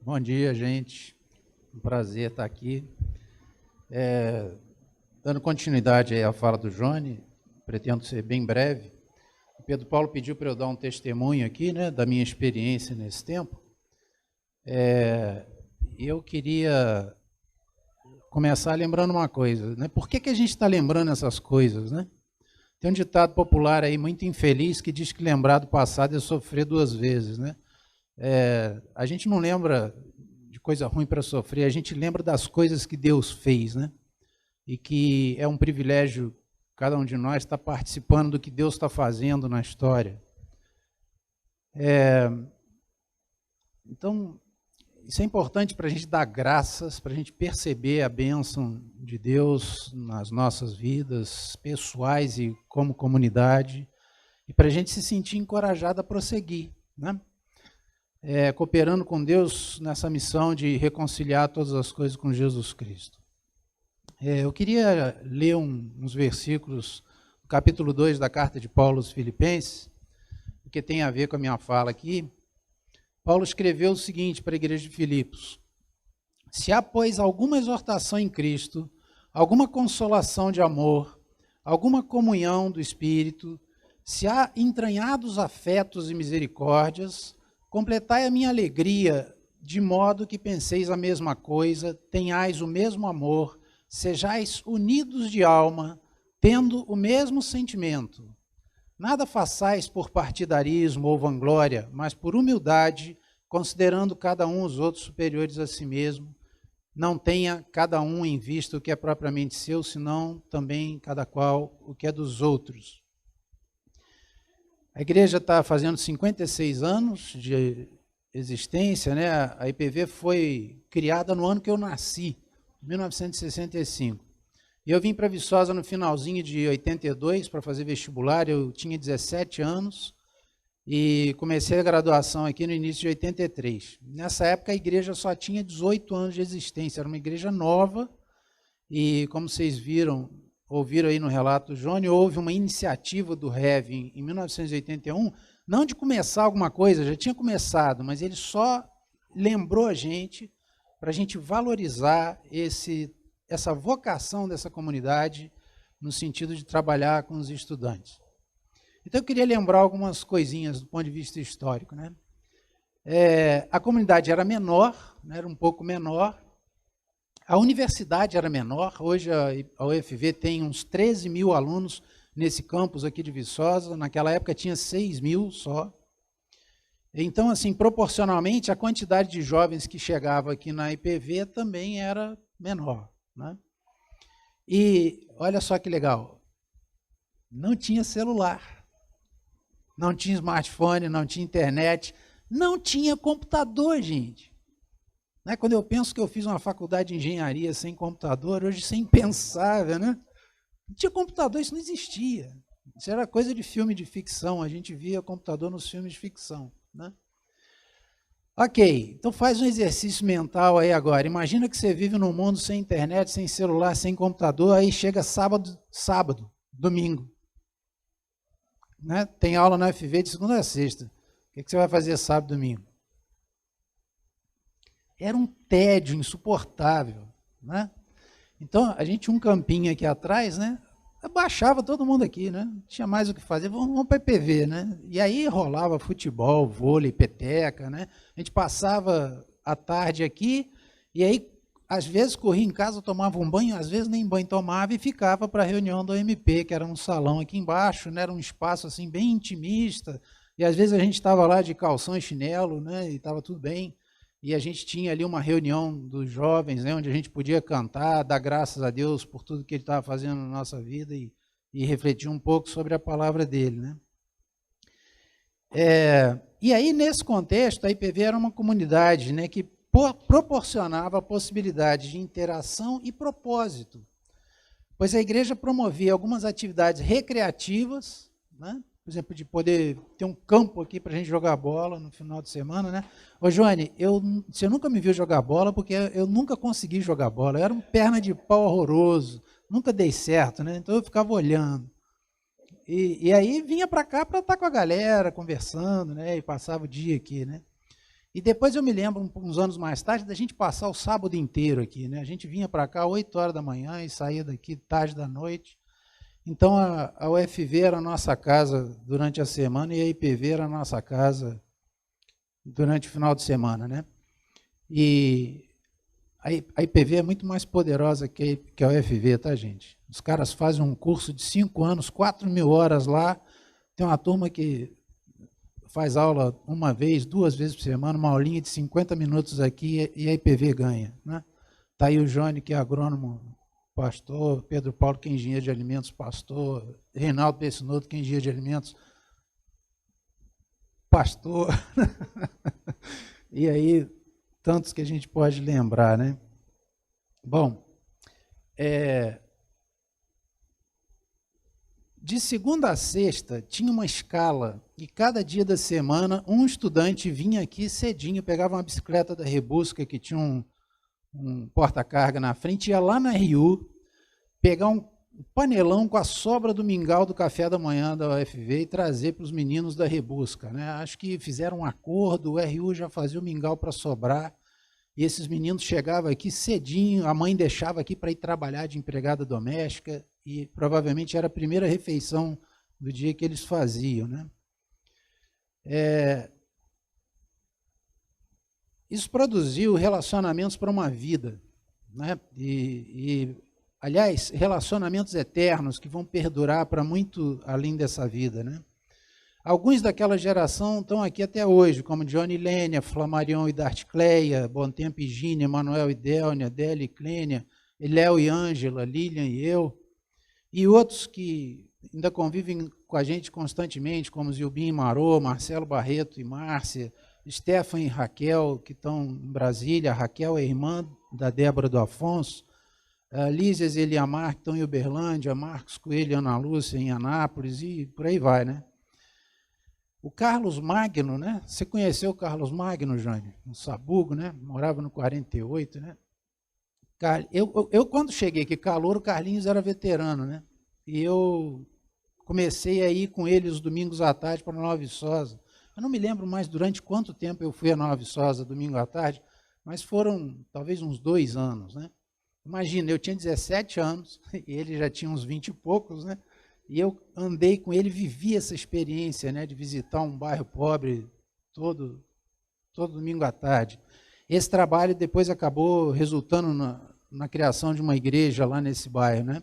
Bom dia, gente. Um prazer estar aqui. Dando continuidade aí à fala do Johnny, pretendo ser bem breve. O Pedro Paulo pediu para eu dar um testemunho aqui, né, da minha experiência nesse tempo. Eu queria começar lembrando uma coisa, né? Por que a gente está lembrando essas coisas, né? Tem um ditado popular aí muito infeliz que diz que lembrar do passado é sofrer duas vezes, né? A gente não lembra de coisa ruim para sofrer, a gente lembra das coisas que Deus fez, né? E que é um privilégio cada um de nós estar participando do que Deus está fazendo na história. Então, isso é importante para a gente dar graças, para a gente perceber a bênção de Deus nas nossas vidas pessoais e como comunidade, e para a gente se sentir encorajado a prosseguir, né? Cooperando com Deus nessa missão de reconciliar todas as coisas com Jesus Cristo. Eu queria ler uns versículos do capítulo 2 da carta de Paulo aos Filipenses, porque tem a ver com a minha fala aqui. Paulo escreveu o seguinte para a igreja de Filipos: se há, pois, alguma exortação em Cristo, alguma consolação de amor, alguma comunhão do Espírito, se há entranhados afetos e misericórdias, completai a minha alegria, de modo que penseis a mesma coisa, tenhais o mesmo amor, sejais unidos de alma, tendo o mesmo sentimento. Nada façais por partidarismo ou vanglória, mas por humildade, considerando cada um os outros superiores a si mesmo. Não tenha cada um em vista o que é propriamente seu, senão também cada qual o que é dos outros. A igreja está fazendo 56 anos de existência, né? A IPV foi criada no ano que eu nasci, 1965. E eu vim para Viçosa no finalzinho de 82 para fazer vestibular. Eu tinha 17 anos e comecei a graduação aqui no início de 83. Nessa época a igreja só tinha 18 anos de existência, era uma igreja nova e, como vocês ouviram aí no relato do Johnny, houve uma iniciativa do REV em 1981, não de começar alguma coisa, já tinha começado, mas ele só lembrou a gente para a gente valorizar essa vocação dessa comunidade no sentido de trabalhar com os estudantes. Então eu queria lembrar algumas coisinhas do ponto de vista histórico, né? A comunidade era menor, né, era um pouco menor, a universidade era menor. Hoje a UFV tem uns 13 mil alunos nesse campus aqui de Viçosa, naquela época tinha 6 mil só. Então, assim, proporcionalmente, a quantidade de jovens que chegava aqui na IPV também era menor, né? E olha só que legal, não tinha celular, não tinha smartphone, não tinha internet, não tinha computador, gente. Quando eu penso que eu fiz uma faculdade de engenharia sem computador, hoje isso é impensável, né? Não tinha computador, isso não existia. Isso era coisa de filme de ficção, a gente via computador nos filmes de ficção, né? Ok, então faz um exercício mental aí agora. Imagina que você vive num mundo sem internet, sem celular, sem computador, aí chega sábado, domingo, né? Tem aula na UFV de segunda a sexta. O que você vai fazer sábado, domingo? Era um tédio insuportável, né? Então, a gente tinha um campinho aqui atrás, né? Baixava todo mundo aqui, né? Não tinha mais o que fazer, vamos para a IPV, né? E aí rolava futebol, vôlei, peteca, né? A gente passava a tarde aqui, e aí, às vezes, corria em casa, tomava um banho, às vezes nem banho tomava, e ficava para a reunião do OMP, que era um salão aqui embaixo, né? Era um espaço assim bem intimista, e às vezes a gente estava lá de calção e chinelo, né? E estava tudo bem. E a gente tinha ali uma reunião dos jovens, né, onde a gente podia cantar, dar graças a Deus por tudo que Ele estava fazendo na nossa vida e refletir um pouco sobre a palavra dele, né? E aí, nesse contexto, a IPV era uma comunidade, né, que proporcionava a possibilidade de interação e propósito, pois a igreja promovia algumas atividades recreativas, né? Por exemplo, de poder ter um campo aqui para a gente jogar bola no final de semana, né? Ô, Johnny, você nunca me viu jogar bola porque eu nunca consegui jogar bola. Eu era um perna de pau horroroso, nunca dei certo, né? Então eu ficava olhando. E aí vinha para cá para estar com a galera, conversando, né? E passava o dia aqui, né? E depois eu me lembro, uns anos mais tarde, da gente passar o sábado inteiro aqui, né? A gente vinha para cá 8 horas da manhã e saía daqui tarde da noite. Então, a UFV era a nossa casa durante a semana e a IPV era a nossa casa durante o final de semana, né? E a IPV é muito mais poderosa que a UFV, tá, gente? Os caras fazem um curso de 5 anos, 4.000 horas lá. Tem uma turma que faz aula uma vez, 2 vezes por semana, uma aulinha de 50 minutos aqui e a IPV ganha, né? Tá aí o Johnny, que é agrônomo, pastor, Pedro Paulo, que é engenheiro de alimentos, pastor, Reinaldo Pessinoto, que é engenheiro de alimentos, pastor. E aí, tantos que a gente pode lembrar, né? Bom, de segunda a sexta, tinha uma escala, e cada dia da semana, um estudante vinha aqui cedinho, pegava uma bicicleta da Rebusca, que tinha um porta-carga na frente, ia lá na RU, pegar um panelão com a sobra do mingau do café da manhã da UFV e trazer para os meninos da Rebusca, né? Acho que fizeram um acordo, o RU já fazia o mingau para sobrar, e esses meninos chegavam aqui cedinho, a mãe deixava aqui para ir trabalhar de empregada doméstica, e provavelmente era a primeira refeição do dia que eles faziam, né? Isso produziu relacionamentos para uma vida, né? Aliás, relacionamentos eternos que vão perdurar para muito além dessa vida, né? Alguns daquela geração estão aqui até hoje, como Johnny Lênia, Flamarion e Dartcleia, Bontempo e Gínia, Manuel e Delnia, Délia e Clênia, Léo e Ângela, Lilian e eu, e outros que ainda convivem com a gente constantemente, como Zilbin e Marô, Marcelo Barreto e Márcia, Stefan e Raquel, que estão em Brasília. A Raquel é irmã da Débora do Afonso, a Lízias e Eliamar, que estão em Uberlândia, Marcos Coelho e Ana Lúcia em Anápolis, e por aí vai, né? O Carlos Magno, né? Você conheceu o Carlos Magno, Jânio? No Sabugo, né? Morava no 48, né? Eu quando cheguei aqui, calouro, o Carlinhos era veterano, né? E eu comecei a ir com ele os domingos à tarde para Nova Viçosa. Eu não me lembro mais durante quanto tempo eu fui a Nova Viçosa domingo à tarde, mas foram talvez uns 2 anos, né? Imagina, eu tinha 17 anos, e ele já tinha uns 20 e poucos, né? E eu andei com ele, vivi essa experiência, né, de visitar um bairro pobre todo domingo à tarde. Esse trabalho depois acabou resultando na criação de uma igreja lá nesse bairro, né?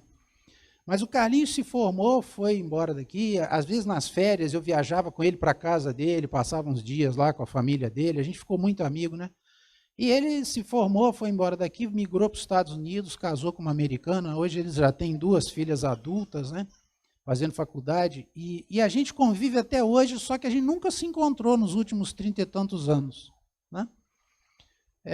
Mas o Carlinhos se formou, foi embora daqui. Às vezes nas férias eu viajava com ele para a casa dele, passava uns dias lá com a família dele, a gente ficou muito amigo, né? E ele se formou, foi embora daqui, migrou para os Estados Unidos, casou com uma americana. Hoje eles já têm 2 filhas adultas, né? Fazendo faculdade, e a gente convive até hoje, só que a gente nunca se encontrou nos últimos 30 e tantos anos, né?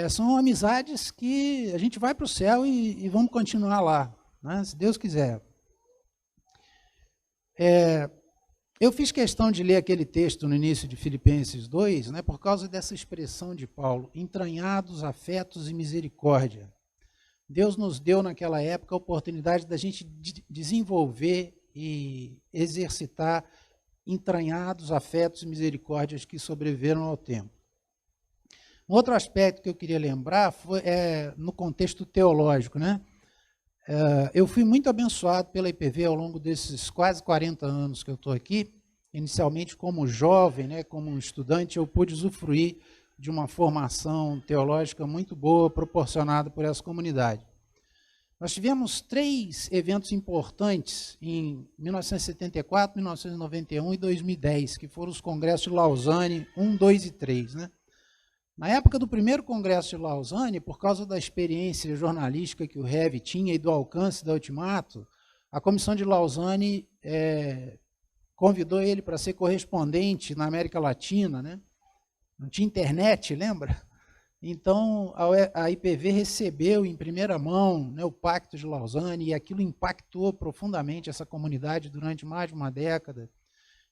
São amizades que a gente vai para o céu e vamos continuar lá, né? Se Deus quiser. Eu fiz questão de ler aquele texto no início de Filipenses 2, né, por causa dessa expressão de Paulo, entranhados, afetos e misericórdia. Deus nos deu naquela época a oportunidade da gente desenvolver e exercitar entranhados afetos e misericórdias que sobreviveram ao tempo. Um outro aspecto que eu queria lembrar foi no contexto teológico, né? Eu fui muito abençoado pela IPV ao longo desses quase 40 anos que eu estou aqui. Inicialmente como jovem, né, como um estudante, eu pude usufruir de uma formação teológica muito boa, proporcionada por essa comunidade. Nós tivemos 3 eventos importantes em 1974, 1991 e 2010, que foram os congressos de Lausanne 1, 2 e 3. Né? Na época do primeiro congresso de Lausanne, por causa da experiência jornalística que o Rev tinha e do alcance da Ultimato, a comissão de Lausanne convidou ele para ser correspondente na América Latina. Né? Não tinha internet, lembra? Então, a IPV recebeu em primeira mão, né, o Pacto de Lausanne, e aquilo impactou profundamente essa comunidade durante mais de uma década.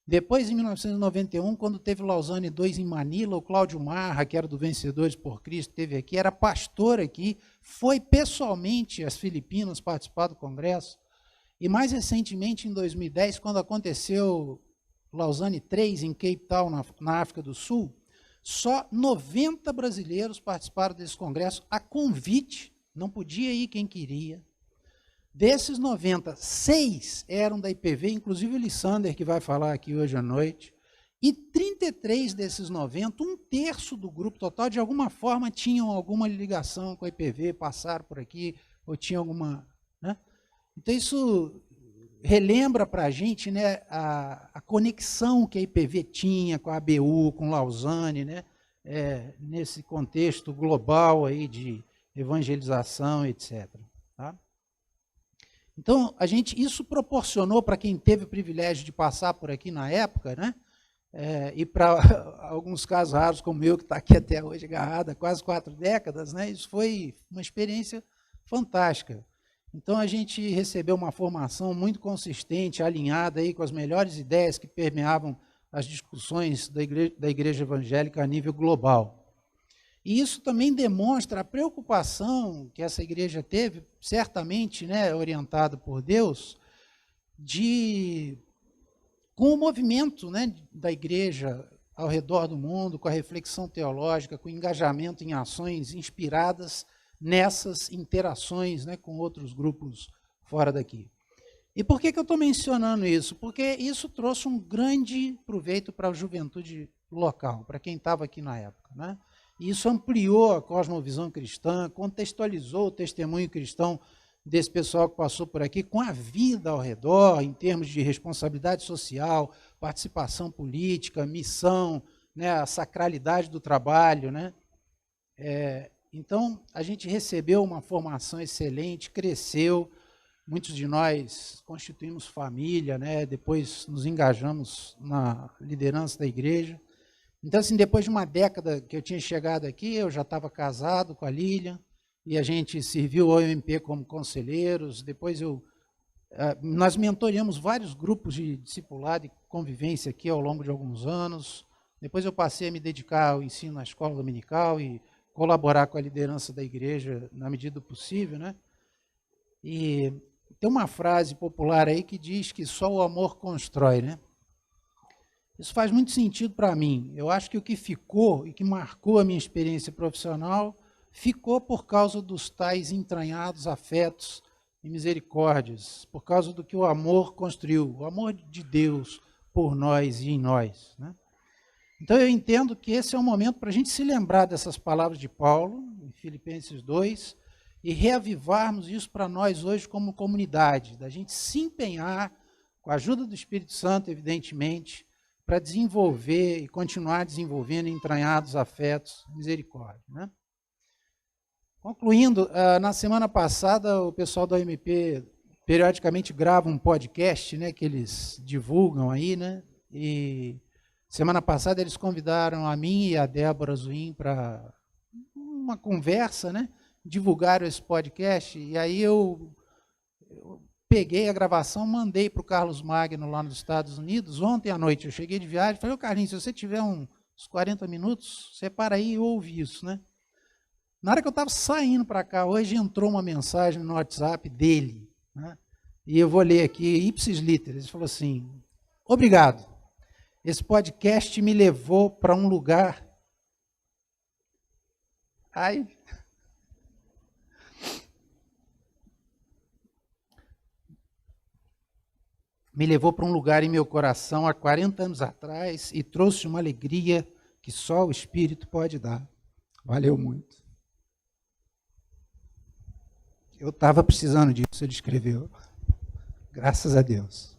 Depois, em 1991, quando teve Lausanne 2 em Manila, o Cláudio Marra, que era do Vencedores por Cristo, esteve aqui, era pastor aqui, foi pessoalmente às Filipinas participar do congresso. E mais recentemente, em 2010, quando aconteceu Lausanne 3 em Cape Town, na África do Sul, Só 90 brasileiros participaram desse congresso a convite, não podia ir quem queria. Desses 90, 6 eram da IPV, inclusive o Lissander, que vai falar aqui hoje à noite. E 33 desses 90, um terço do grupo total, de alguma forma, tinham alguma ligação com a IPV, passaram por aqui, ou tinham alguma... Né? Então, isso relembra para a gente, né, a conexão que a IPV tinha com a ABU, com Lausanne, né, nesse contexto global aí de evangelização, etc. Tá? Então, isso proporcionou para quem teve o privilégio de passar por aqui na época, né, e para alguns casos raros como eu, que está aqui até hoje agarrado há quase 4 décadas, né, isso foi uma experiência fantástica. Então, a gente recebeu uma formação muito consistente, alinhada aí com as melhores ideias que permeavam as discussões da igreja evangélica a nível global. E isso também demonstra a preocupação que essa igreja teve, certamente, né, orientada por Deus, com o movimento, né, da igreja ao redor do mundo, com a reflexão teológica, com o engajamento em ações inspiradas nessas interações, né, com outros grupos fora daqui. E por que eu estou mencionando isso? Porque isso trouxe um grande proveito para a juventude local, para quem estava aqui na época, né? E isso ampliou a cosmovisão cristã, contextualizou o testemunho cristão desse pessoal que passou por aqui com a vida ao redor, em termos de responsabilidade social, participação política, missão, né, a sacralidade do trabalho, né? Então, a gente recebeu uma formação excelente, cresceu, muitos de nós constituímos família, né? Depois nos engajamos na liderança da igreja. Então, assim, depois de uma década que eu tinha chegado aqui, eu já estava casado com a Lilian, e a gente serviu o OMP como conselheiros. Depois nós mentoreamos vários grupos de discipulado e convivência aqui ao longo de alguns anos. Depois eu passei a me dedicar ao ensino na escola dominical e colaborar com a liderança da igreja na medida do possível, né? E tem uma frase popular aí que diz que só o amor constrói, né? Isso faz muito sentido para mim. Eu acho que o que ficou e que marcou a minha experiência profissional ficou por causa dos tais entranhados afetos e misericórdias, por causa do que o amor construiu, o amor de Deus por nós e em nós, né? Então, eu entendo que esse é um momento para a gente se lembrar dessas palavras de Paulo, em Filipenses 2, e reavivarmos isso para nós hoje como comunidade, da gente se empenhar, com a ajuda do Espírito Santo, evidentemente, para desenvolver e continuar desenvolvendo entranhados afetos, misericórdia, né? Concluindo, na semana passada, o pessoal da OMP periodicamente grava um podcast, né, que eles divulgam aí, né? E semana passada eles convidaram a mim e a Débora Zuim para uma conversa, né? Divulgaram esse podcast, e aí eu peguei a gravação, mandei para o Carlos Magno lá nos Estados Unidos. Ontem à noite eu cheguei de viagem, falei, Carlinhos, se você tiver uns 40 minutos, você para aí e ouve isso, né? Na hora que eu estava saindo para cá, hoje entrou uma mensagem no WhatsApp dele, né? E eu vou ler aqui, ipsis literis, ele falou assim, obrigado, esse podcast me levou para um lugar... Ai... Me levou para um lugar em meu coração há 40 anos atrás e trouxe uma alegria que só o Espírito pode dar. Valeu muito. Eu estava precisando disso, ele escreveu. Graças a Deus.